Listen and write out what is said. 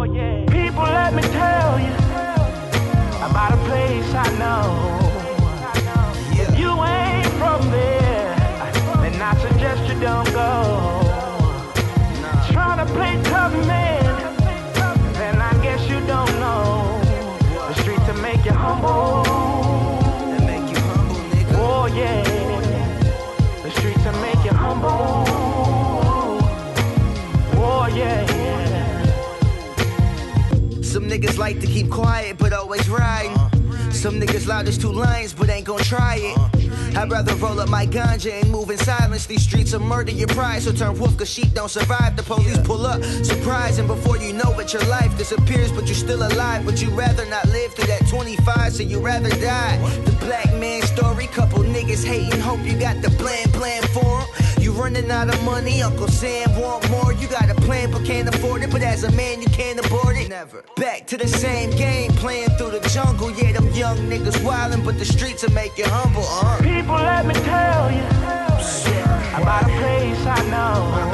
yeah. People, let me tell you about a place I know. If you ain't from there, then I suggest you don't go. Trying to play tough man, then I guess you don't know. The streets to make you humble. They make you humble, nigga. Oh yeah. The streets to make you humble. Oh yeah. Some niggas like to keep quiet, but always riding. Some niggas loud as two lions, but ain't gon' try it. I'd rather roll up my ganja and move in silence. These streets will murder your pride, so turn wolf cause sheep don't survive. The police pull up, surprise, and before you know it, your life disappears, but you're still alive. But you rather not live through that 25, so you rather die. The black man story, couple niggas hating, hope you got the plan for 'em. You running out of money, Uncle Sam want more. You got a plan but can't afford it, but as a man you can't abort it. Never. Back to the same game, playing through the jungle. Yeah, them young niggas wildin', but the streets will make you humble. People, let me tell you about a place I know.